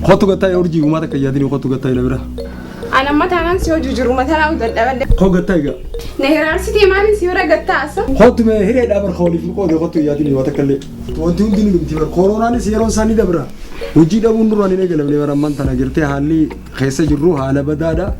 خطو قطعي أرجي وما تكيادني خطو قطعي لبرا أنا مثلا سوى جوجر مثلا أو دل خو قطعي نهر أرسيتي ماني سيورة قطع أصلا خطو ما هي الأمر خالي في قوة خطو يادني وتكلم وانتم ديني قمتي بالكورونا نسيرون ساني دبرا وجيد أبو نوراني نقل بلي ورمان تنا قلتي حالي خيسة جروها على بدادا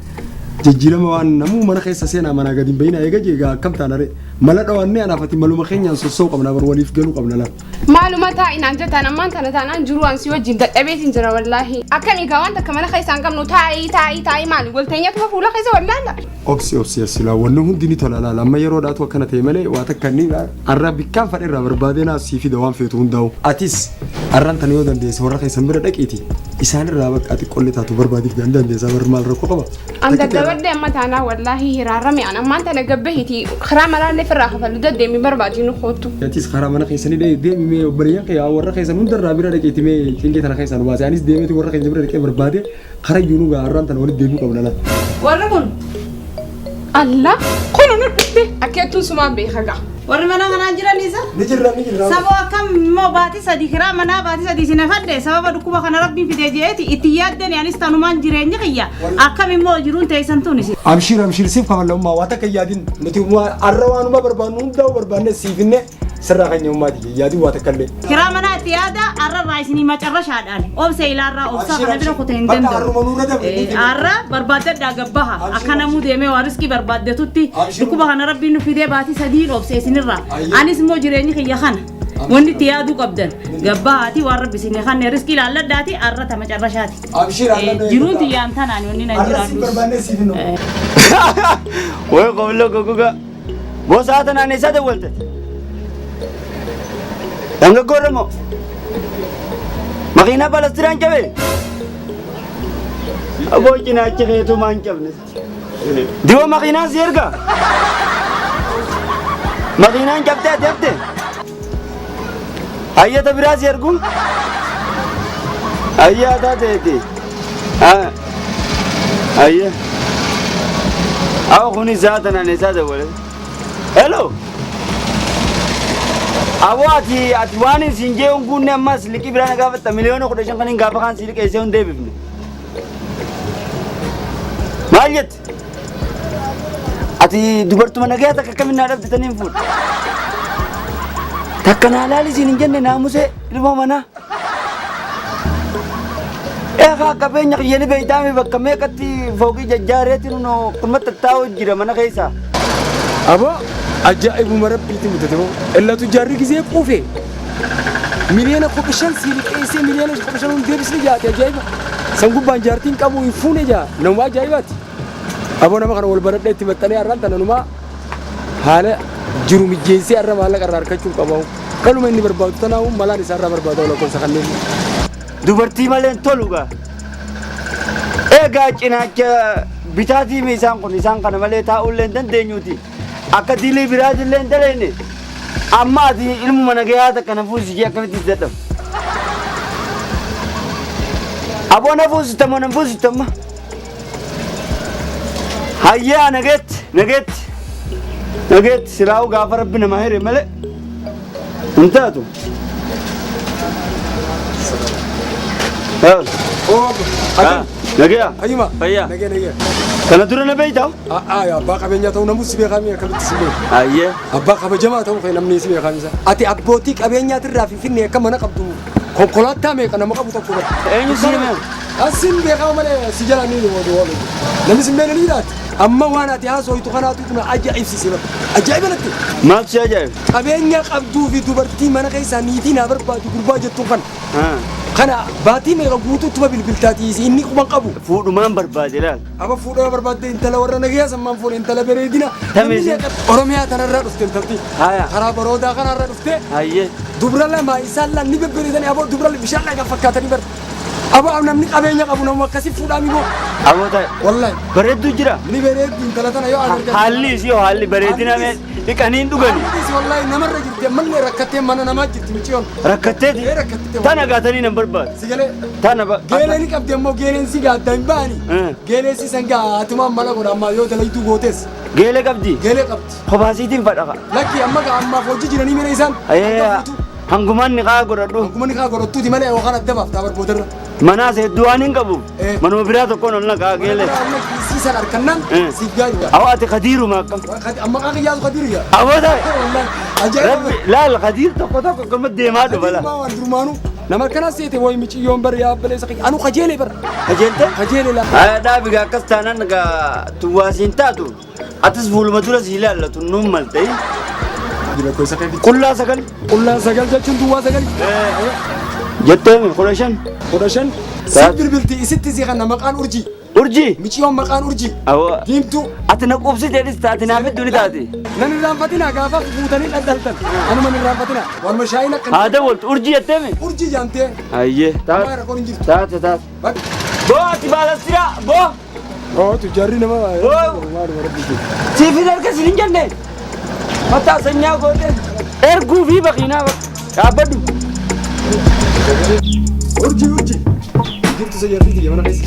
جيجيلا موان نمو من خيسة سينا منا قديم بينا يجا كم تناري ملا دواني أنا فاتي معلومة خينيا سوسو قبنا برولي في قلو قبنا لا معلومات هاي نانجا تانا مان تانا جروان سوى جدا أبيت إنجرا والله أكمل كمان تكمل خيسة أنكم نو تاي مالي قلت إني أتوقع فولا خيسة ولا لا أوبسي سلا ونهم ديني تولا لا لما يرود أتوا كانت يملي واتكني الرب كان فرق الرب بعدين في دوام في تون داو أتيس الران تنيو دن ديس ورا خيسة مرة إيتي إسان الرابك أتي كل تاتو بربادي في عندن ديس أمر مال ركوبا أنت قبل ده ما تانا والله هرارمي أنا ما تانا قبهتي خرام راني في الراحة فلده دمي بربادي نخوتو أتيس خرام أنا خيسة ني دمي مي بريان كي ورا خيسة مندر رابيرا دكيتي مي تيجي تنا خيسة نواس يعني دمي تي ورا خيسة برا بربادي خرج يونو الران تنوري دمي قبلنا لا ورا الله كنا نرقصه أكيد تنسمع بيخجع ورمنا أنا نجرا نيسا نجرا سبوا كم ما باتي سدي كرا منا باتي سدي سنفرد سبوا دكوا خنا ربي في دجاجتي اتياد دني يعني استنومان جيرين خيا أكمل ما جرون تيسان تونسي أمشير سيف كمان لو ما واتك يادين نتيجة الروان ما بربانون دا بربانة سيفنة سرعة يوم ما دي يادي واتكلم كرا منا اتيادا أرى رايسني ما ترى شادان أو سيلارا أو سافر بيرو كتير دندو أرى بربادة دعابها أكنا مو ديمه وارسكي بربادة توتي دكوا خنا ربي نفيده باتي سدي أوبسيسين أنيس مو جريني خيا خان وندي تيادو قبضن قبّاتي وارب بسني خان نرسكي لالله داتي أرّا تماش أرّشاتي جرون تيان ثانا نوني نجيران وين قبله كوكا بوس هاتنا نسات ولت أنك قرمو مكينا بالستران كبير أبوي كنا أشيخه مان كبني ديو مكينا زيركا مكينا جبته أيه تبراز يركون أيه هذا تهدي أيه أو خوني زادنا نزاد ولا هلو أواتي أتواني سينجي ونقول نماس لكي برانا قافت مليون وخدشان كنين قافا خان سيلك إيسيون دي ببني ماليت أتي دوبرتو مناقيا تككمين نعرف تتنين فود تكنا لالي سينجن ناموسه المومنا كابين يخيني بيتامي بكمية كتي فوقي جاريتي إنه كلمة تتاو جرا منا كيسا أبا أجائب مرب بيتي متتمو إلا تجاري كذي كوفي مليون كوبشان سيرك إيسي مليون كوبشان نديرس لي جات أجائب سانكو بانجارتين كابو يفونه جا نوما أجائبات أبا نما كانوا والبرد ده تبتني أران تنانوما حاله جرومي جنسي أران مالك أران كتشوف كابو kalau main di berbau tanah malah di sana berbau kalau kau sekarang ini. Dubartii malee toluga. Egaa cinaacha bitaatii isaan kun isaan kana malee taa'uu illee dandeenyuuti. Akka diilee biraati illee hin daleenne. Amma ati ilmu mana gahaata kana fuusii akkamitti dadhabu. Aboona fuusitama nan fuusitama. Hayyaa nageet silaa'u gaafa rabbi nama hire malee. انتهتوا نجيا أيوة نجيا كنا درنا بيتهم يا باقي بيني تو نموس بيخامي كم تسمع أيه أباقي بجماعة تو خير نمني سبي خامسة أتي أبوتيك أبيني ترافي فيني كم أنا قبضو كوكولات تامي كنا ما قبضو كوكولات أين سينما أسين بيخام ماله سجلاني لو نمس من النيرات أما وانا تهاسو يتخاناتو كنا أجايب سيسيبا أجايب نتي ما تشاجايب أبيني قبضو في دوبرتي ما نقيسا نيتي نابر باتو قربا جتوخان خنا باتي مي غوتو تبا بالبلتاتي إني كمان قبو فودو ما بربادلال أبا فودو برباد أنت لا ورنا نجيا سمان فول أنت لا بريدنا تمشي أورميا تنرر أفتن تبتي هايا خراب رودا خنرر أفتن هايه دبرلا ما يسال نبي بريدني أبو دبرلا بيشال لك فكاتني بر أبو أنا منك أبيني أبو نوما كسي فودا ميبو أبو تاي والله بريد دجرا ني بريد أنت لا تنا يو حالي سيو حالي بريدنا من إكانين دوغني والله نمر رجيت من ركعتين من أنا ما جيت مشيون ركعتين تانا قاتني نمبر بعد سيجله تانا با جيلني كابتن مو جيلن سيجا دايباني جيلن سيسنجا أتوما مالا قرا ما يو تلاقي تو غوتس جيلة كابدي جيلة كابت خبازيتين فرقة لكن أما فوجي جيراني من إنسان أيه هنقومان نقاع قرادو هنقومان نقاع قرادو تي ماله وخان الدم أفتح بودر Mana seduanin kabu. Manu birato kono na kagele. Sisa arkanan sigari. Awati khadiru makam. Amma ka ya khadir ya. Awada. Wallahi ajaib. La al khadir to ko dema do bala. Ma durmanu. Nama kana sete way michi yombar ya bale saki anu khajele bar. Khajele la. Ada biga kastanan ga tuwasinta tu. Atas bulu madura zilal tu nummaltai. Kulla sagal jachun duwa sagal. Jettem Qurashan. Sibir bilti isitti zigana maqan urji. Michi yom maqan urji. Awa. Dimtu. Atna qubsi jedis tatina fi duni tati. Nan rafatina gafa futani adaltan. Anu man rafatina. Wal mashayina kan. Hada walt urji jettem. Urji jante. Ayye. Ta. Bo atibala bo. Oh tu jarri nama. Sifidar ka sirin janne. Mata sanya gote. Ergu vi bakina abadu. Urji. Dimtu sayarri di mana guys?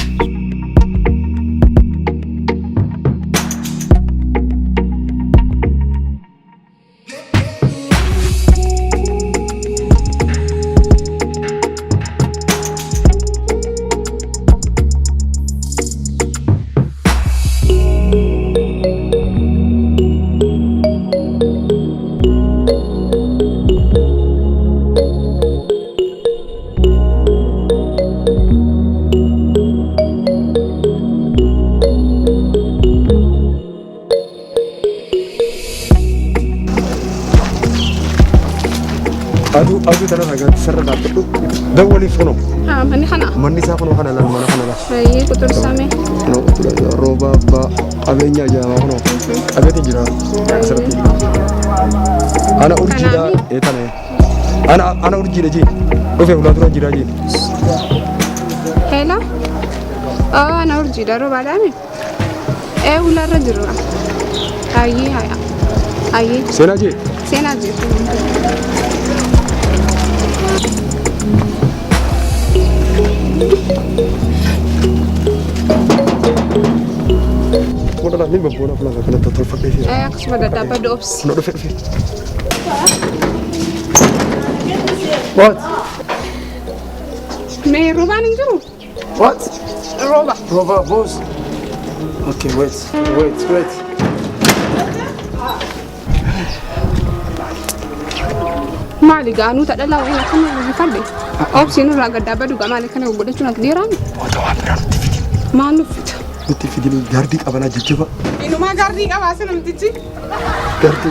Adu tara raga sarra da tudu dawali fono mani khana la mana khana la ay ko tor same no roba ba abenya ja fono abeti jira sarati ana urjida etane ana urjida ji ofe ula dura jira ji hela ana urjida roba dami ula rajura ayi senaji Modal ni membuat apa lagi? Kena total fakir. Aku sudah dapat opsi. Nak dapat. What? Me roba ning juru. What? Roba, boss. Okay, wait. Mali ganu tak ada lawan yang kamu lebih kade. Opsi nu raga dapat juga mali kana udah cuma kediran. Malu fit. Nanti video gardi abana jijjiba. Inu ma gardi ka wasa nam tiji. Gardi.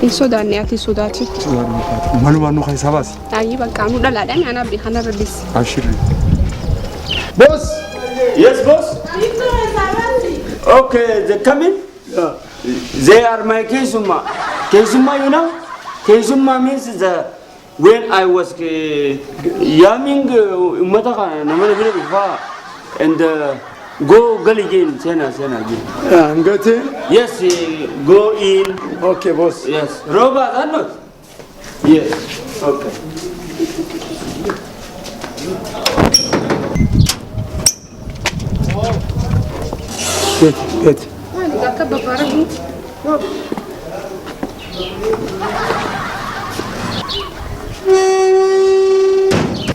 Isodani ati sodati. Malu kai sabasi. Ayi baka nu dala dan ana bi hana rabis. Ashiri. Boss. Yes, boss. Okay, they coming. They are my Kesuma. Kesuma, you know? Kesuma means when I was young, and go galigin, sena. I'm getting. Yes, go in. Okay, boss. Yes. Roba, not? Yes. Okay. Wait. Mali gaka babarahin.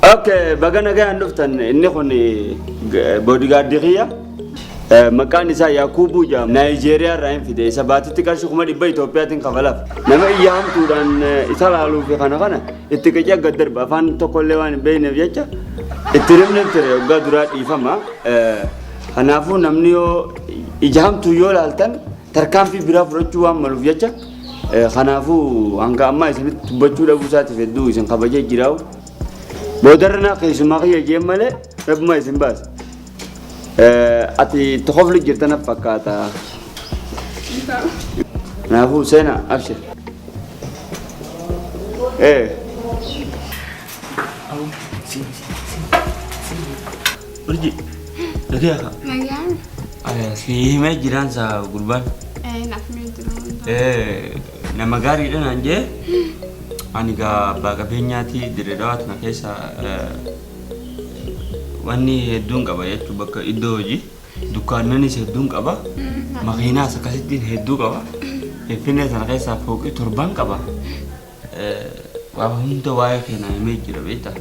Okay, bagana gaya nuftan inni khuni bodyguard diya makan isa Yakubu jam Nigeria rain fide sabati tikar shukuma di bay Ethiopia tin kafalaf nama iyam tudan isa lalu fi kana itikaja gadar bafan to kollewan bayne yacha itirimne tere gadurat ifama hanafu namniyo ijam tu yol altan tarkam fi biraf rochuwa malu yacha hanafu anga amma isin tubachu da busati fedu isin kabaje jiraw بودرنا قيس ماغي جمله رب ما يسمى بس أتي تخاف لك جرتنا فكاتا نافو سنة أبشر برجي لكن يا أخا في ما جيران سا قربان nama gari dan anje aniga baga benyati diredawat na kesa wani hedung kaba ya coba ke idoji dukan nani sedung kaba makina sakasitin hedung kaba epine sana kesa foki turban kaba wa hunto wa kena imejira beta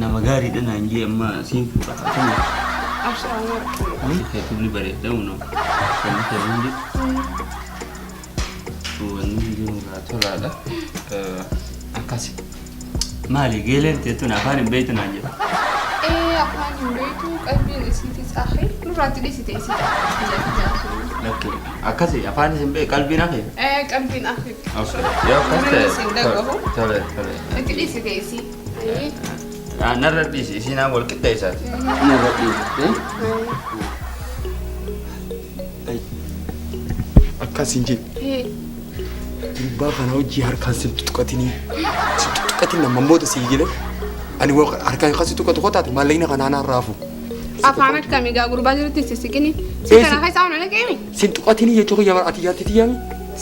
nama gaariidha naan jee amma siin fuudha akkami Abshir Umar. tubli bareedda uno kan hundi wanni hundi nugaa tolaadha akkasi maali geeleen teettuun afaan hin beeytu naan jedha Afaan hin beektu qalbiin isiitis akhi nurraatti dhisite isiidha. lakkee akkasi afaan isin beey qalbiin hafe Qalbiin akhi. yoo akkas Isin dhagahu. ta'e tole Itti dhisite isii. narra dhiisi isinaan wal qixxeessaati narra dhiisi Akkasin jedhe dubbaa kana hojii harkaan sin tuqatinii sin tuqatin namman booda sii jedhe ani harkaan kan si tuqatu qotaate maallaqni kanaan raafu. Afaan akkamii gaa gurbaa jirutti sissiqini. Si kana keessaa ona naqeemi. Sin tuqatinii jechuun yaa ati yaatti tiyaami.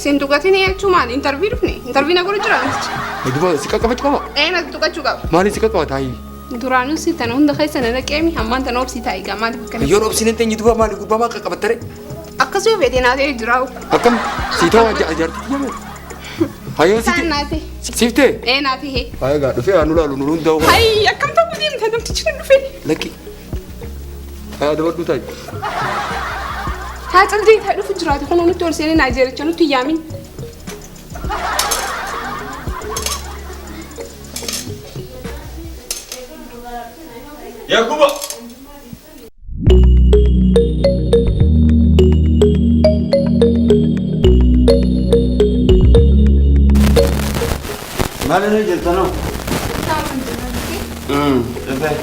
Sin tuqatinii jechuun maali? Intarvii dhufne. Intarvii na godhu jira namtichi. Duuba si qaqqabachuu qaba. Na tuqachuu qaba. Maali si qaqqaba taa'ii? Duraanuu si tana hunda keessa na naqeemi hammaan tana obsii taa'ii gaa maaliif akkana. Yoo obsiin hin teenye duuba maali gurbaa maa qaqqabattare? Akkasii yoo feetee naatee jiraa'u. Akkam si ta'u ajaarti tiyaami. Hayyoo si Saan naatee. siftee? Naatee hee. Hayaa gaa dhufee anu laalu nuun ta'u. Hayi akkam ta'uu deemta namtichi kun dhufee. Lakki. Hayaa dabaddu taa'i. Haa caldee taa dhufu jiraate kun nutti ol seenee Naayijeericha nutti yaamin. Yakuba maali na jirtano okay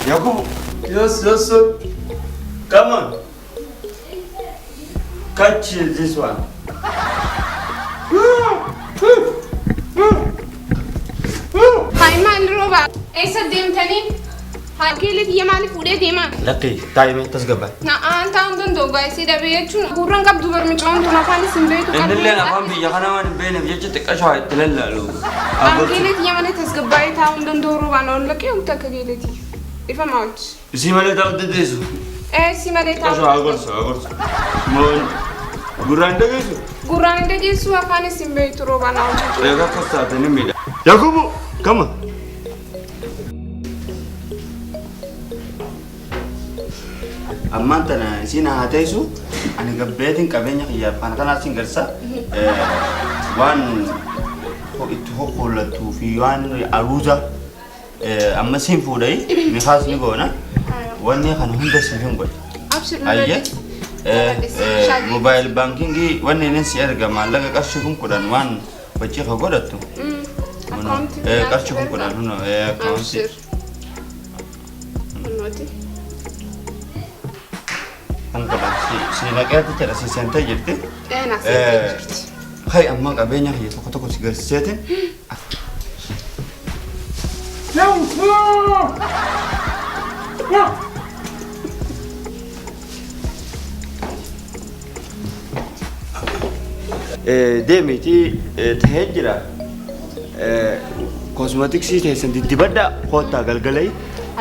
Yakubu yes come on catch this one Hayi maali rooba. Eessa deemtanii? Hakiilit iyya maaliif fuudhee deemaa? Laqi taa'ime tasgabaa Na'aan ta'uu danda'u gaa'isii dhabee jechuun gurran qabdu barmicoon tun afaan isin beektu qabdu. innilleen afaan biyya kana waan hin beekneef jecha xiqqashaa itti lallaalu Hakiilit iyya malee tasgabbaa'ee taa'uu danda'u roobaan ol laqee humta akka geeleti. Ifa maawuchi. isii malee taa'u deddeessu Si malee xiqqashaa taa'uu. agorsa moon gurraan dhageessu Gurraan hin dhageessu afaan isin beektu roobaan haawuchi. eega akkas taate ni miidha Yakubu kama ammaan tana isiin haa teessu ani gabbeetiin qabeenya kiyyaaf kana kanaas hin garsa waan itti hoqqoollattuu fi waan aruuza amma siin fuudhai mikaas ni goona wanni kana hunda siif hin godhe Abshir ayye mobaayil baankingii wanni inni si erga maallaqa qarshii kun kudhan waan bachii ka godhattu qarshii kun kudhan huno akkaawuntii kan kudhan si naqeeti jedha si seentee jirti hay amma qabeenya kiyya tokko tokko si garsiiseetiin deemiti tahee jira kosmetiksii teessan diddibadda koottaa galgalai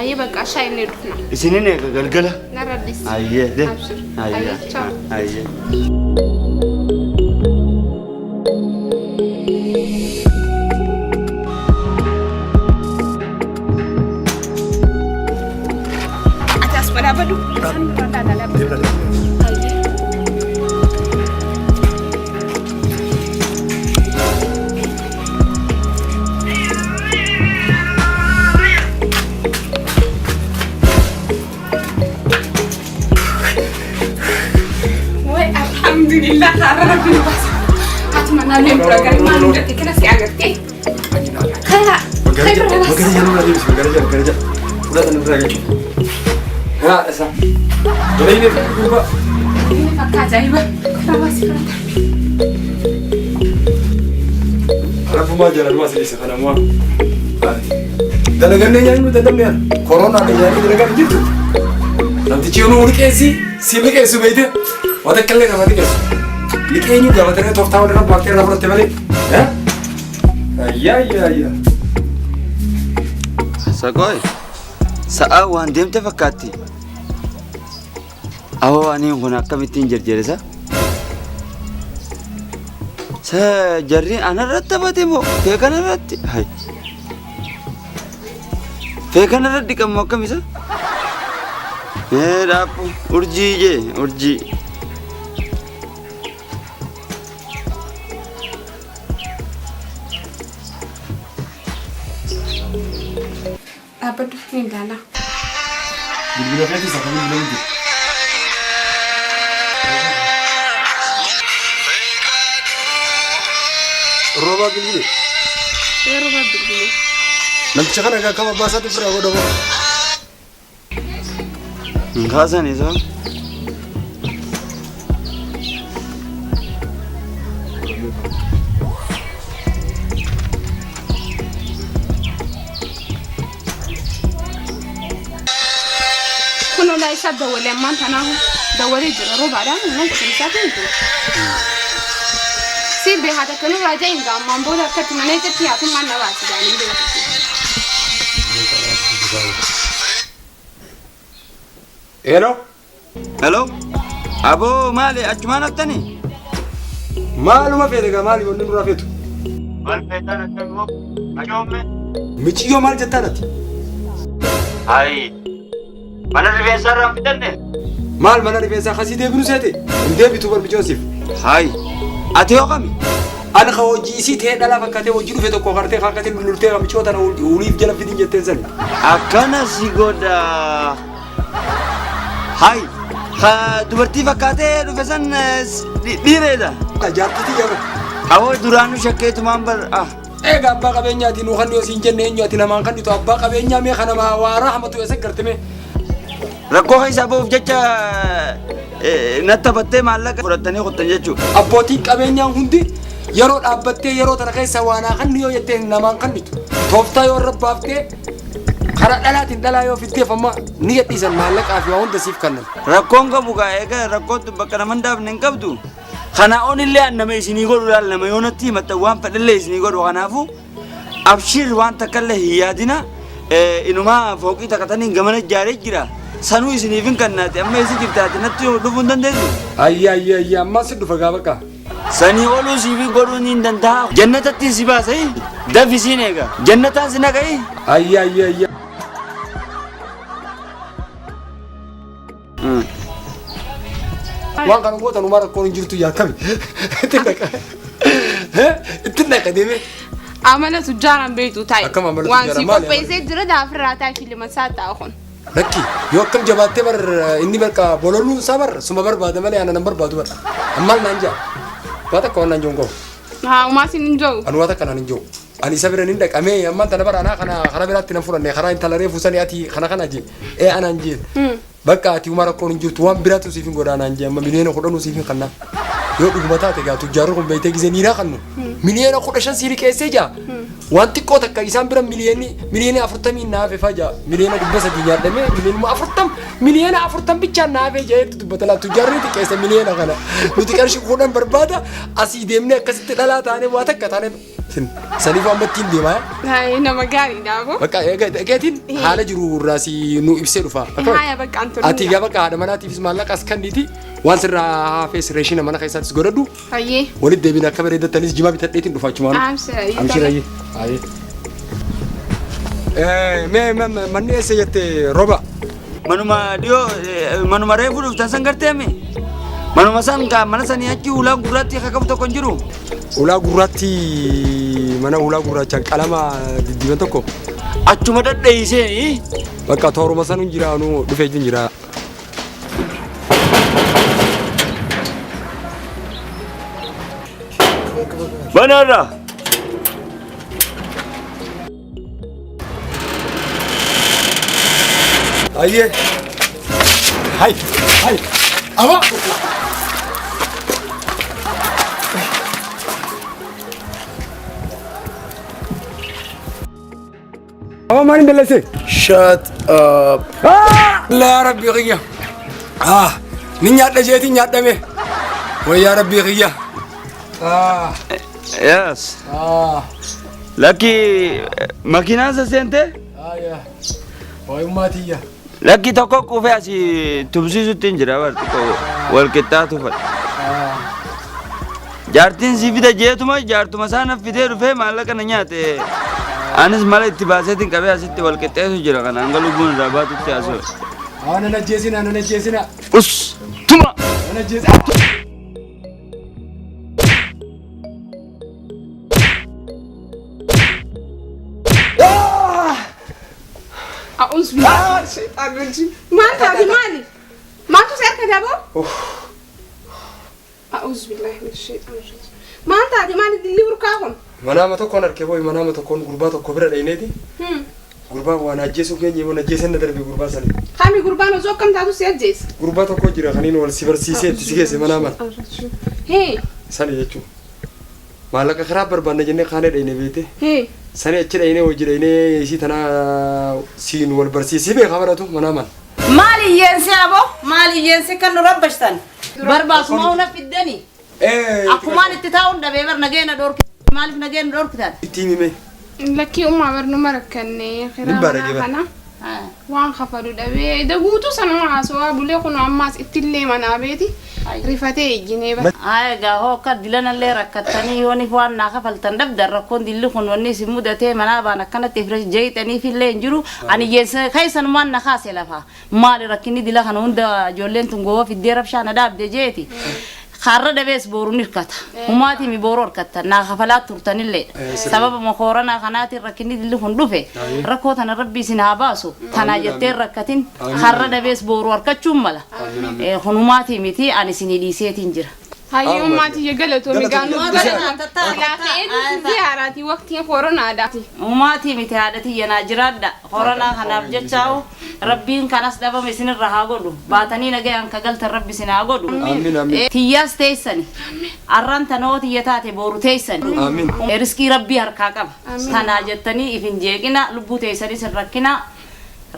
Ayyee bakka shaayii inni dhufna. isinin eega galgala Narra dhis. ayyee de Abshir. ayyee Ciao. ayyee Ati as baraabadu. Isaan irraa daadaalaa. Alhamdulillah karena Rabbi luas. Hati mana lu yang pura-pura malu dan kena si agarti. Kayak berlalas. Magara jangan lagi, magara jangan. Udah tenang lagi. Ha, esa. Jadi ini lupa. Ini pakai ajaib. Kenapa sih kereta? Aku mau jalan masih di sana mau. Dalagannya yang itu tetapnya. Corona ada yang dalagan gitu. Nanti cium urik sih, sini kayak subaitu. Wata kalian apa dia? Likenya juga materi toh tahun depan pakai rapor tebalik. Ya? Iya. Sagoy, sa'a waan deemte fakkaatti. Awoo ani kun akkamittiin jarjarisa? Sa jarri anarratti taphate moo kee kanarratti? Hay. Kana irratti qabu akkam isa? Daaphu urjii jee urjii. Dhaabbadhu ni ilaala. Bilbila keetii isa kamii bilbilan jiru. Roobaa bilbile. Roobaa bilbile. Namticha kana egaa kam abbaa isaatti fira godha moo? Hin kaasan isa. Kun olaa isaa dawwalee ammaan tanaahu dawwalee jira roobaadhaan immoo kunuunsaa kan jiru. Si beekata kanuu raajaa hin gaammaan booda akkatti mana ijatti yaatummaan na baasi jaaniin beeku. Hello? Hello? Abo maali achumaan haftanii? Maaluma feete egaa maali wanni nurraa feetu? Maal feetaan akkamimoo? Dhaga'umme? Michiyyoo maal jettaanati? Hayi. Mana rifeensaa irraa hin fidanne? Maal mana rifeensaa kasii deebinu seete? Hin deebitu barbichoosiif. Hayi. Ati yoo kami? Ani ka hojii isii ta'ee dhalaa fakkaatee hojii dhufe tokko kartee kaakatee lultee kamichoo tana uliif jala fidin jetteen sani. Akkana si godha. Hayi. Ka dubartii fakkaatee dhufe san dhiireedha. Jaartitii yaa Awoo duraanuu shakkeetumaan bar. eega abbaa qabeenyaati nu kan yoo siin jenne eenyu ati namaan kan dhitu abbaa qabeenyaa mee kana waaraa hamatu eessa gartime. Rakkoo keessaa bahuuf jecha natti battee maallaqa fudhattanii qottan jechuudha. Abbootiin qabeenyaan hundi yeroo dhaabbattee yeroo tana keessa waanaa kan yoo jettee namaan kan dhitu. Tooftaa yoo rabbaaftee karaa dhalaatiin dhalaa yoo fiddeef amma ni gadhiisan maallaqaa fi waa hunda siif kannan. Rakkoon qabu gaa eega rakkoon bakka nama hin daafne hin qabdu. Kana onillee nama isinii godhuudhaan nama yoo natti himatta waan fedhallee isinii godhu kanaafu abshir waan takka illee hin yaadina inumaa fooqii takkatanii gamana ijaaree jira. Sanuu isiniif hin kannaate amma isi jirtaate natti dhufuu hin dandeessu. Ayya ammas dhufa gaa bakka. Sanii oluu siif godhuun hin danda'a. Jannatatti si baasee dafi siin eega. Jannataan si naqa'i. Ayya. Waan kana goota numaa rakkoon hin jirtu yaakami. Ittiin dhaqa deemee. Amala tujjaaran beektu taa'e. Akkam amala Waan tujjaaran si maali? qopheessee jira daafirraa taa'e filima isaa ta'a kun. Lakki yoo akkam jabaattee bar inni barka bololuu isaa bar suma barbaada malee ana nan barbaadu bar. Ammal naan jaa. Waa takka waan naan jiru ngoo. Haa umaasiin hin jiru. Anu waa takka naan hin jiru. Ani isa biran hin dhaqamee ammaan tana baraanaa kana biraatti nan fudhanne karaa intala reefu sanii ati kana jee anaan jee. Bakka ati umar rakkoon hin jirtu waan biraatu siif hin godaanaan jee amma miliyoona 10 siif hin kannaa. Yoo dhuguma taate gaa tujjaarri kun beeytee gisee niiraa kannu miliyoona 15 sii riqeessee jaa. Waan xiqqoo takka isaan bira miliyoona 40 naafee fajaa miliyoona 300 nyaadhamee miliyoona 40 bichaan naafee jeetu dubbata laa tujjaarri xiqqeessa miliyoona kana nuti qarshii 10 barbaada asii deemnee akkasitti dhalaa taanee waa takka taanee saniif ammattiin deemaa. Hai nama gaariidha aboo. Bakka eegatiin haala jiru irraa si nu ibsee dhufa. Haa bakka antolii. Ati gaa bakka haadha manaatiifis maallaqas kan diiti waan sirraa hafees reeshina mana keessattis godhadhu. Hayyee. Walitti deebiin akka bareedattanis jimaa bitadheetiin dhufa achumaan. Amshirayyee. Amshirayyee. Hayyee. Mee manni eessa jette roba? Manuma dhiyoo manuma reefu dhuftan san garteemi. Manuma san gaa mana sanii achi ulaa gurraatti akka qabu tokko hin jiru. Ulaa gurraatti mana ulaa gurraachaan qalama diddiiban tokko. Achuma dhadheessee. Bakka tooruma san hin jiraanu dhufee jira. Banarra. Hayyee. Hay. Ama. Ama maalin dalase? Shut up. La rabbi qiya. Ni nyaadha jeeti nyaadhame. Way ya rabbi qiya. Yes. Lucky makiinaan sa seente? Ya. Way ummatiya. Lucky tokko kufee asii tubsiisutti hin jira barti wal qixxaatu fadha. Jaartiin si fida jeetuma jaartuma isaa na fidee dhufee maallaqa na nyaate Anis malah itibaaseetiin qabee asitti wal qixxeessu jira kana hanga lubbuun irraa baatutti haasa'u. Ana najjeesina. Us tuma. Ana najjeesina. أعوذ بالله الشيطان الرجيم ما أنت مالي ما أنت سألك يا أبو أعوذ بالله من الشيطان الرجيم ما أنت مالي اللي وركاهم Manama tokkoon arkee manama tokkoon gurbaa tokko bira dhayneeti. Gurbaa waan ajjeesuu keenya yoo ajjeesan na darbe gurbaa sani. خامي قربان وزوج كم تعرف سيجيس Gurbaa tokko jira kaniin wal si barsiisee itti si geesse manama. هي Sani jechuun. Maallaqa karaa barbaanne jennee kaanee dhayne beete. هي Sani achi dhayne hojii dhayne isii tanaa siin wal barsiisee beekaa baratu manaman. maali yeense abo maali yeense kan nu rabbashtan barbaasuma una fiddani akkumaan itti taa'uun dhabee bar nageena dhoorki maaliif nageena dhoorkitan Ittiin hime. لكي أم عمرنا مركني Dhibbaadha jeba. خيرا وان خفروا دبي دغوتو سنما سوا بولي كنو عماس اتلي منا بيتي رفتي جنيبه ay gaho ka dilana le rakkatani woni waan na kafaltan dabdar rakon dillu kun wonni simudate mana bana kana tifre jeytani fille njuru ani yesa kaysan man na khase lafa mal rakini dila kan unda jollen tungo fi derab shana dabde jeyti kharra dabes boru nirkata humati mi boror katta na khafalat turtani le sabab ma khorana khanati rakini dillu kun dufe rakota na rabbi sina basu tana jette rakatin kharra dabes boru arkachum mala hunumati miti ani sini disetin jira هاي أماتي يقلتوا ميقانو لا خير زياراتي وقتي كورونا داتي umati miti hadati yana jiradda horana kanaaf jechaawu rabbiin kanas daba misin irra haa godhu baatanii nagayaan ka galtan rabbi sin haa godhu tiyyaas teessani arran tanoo tiyya taate booru teessani riskii rabbii harkaa qaba tanaa jettanii ifin jeeqina lubbuu teessanii sin rakkina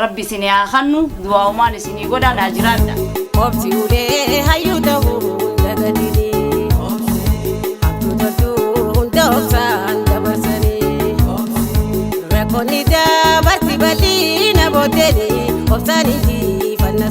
rabbi sin haa kannu du'aa'umaan isinii godha naa jiradda obsi ulee hayyuu ta'uu dagadini obsaan dabarsanii rakkoonni dabarti bal'ina booddee obsaaniiti fanna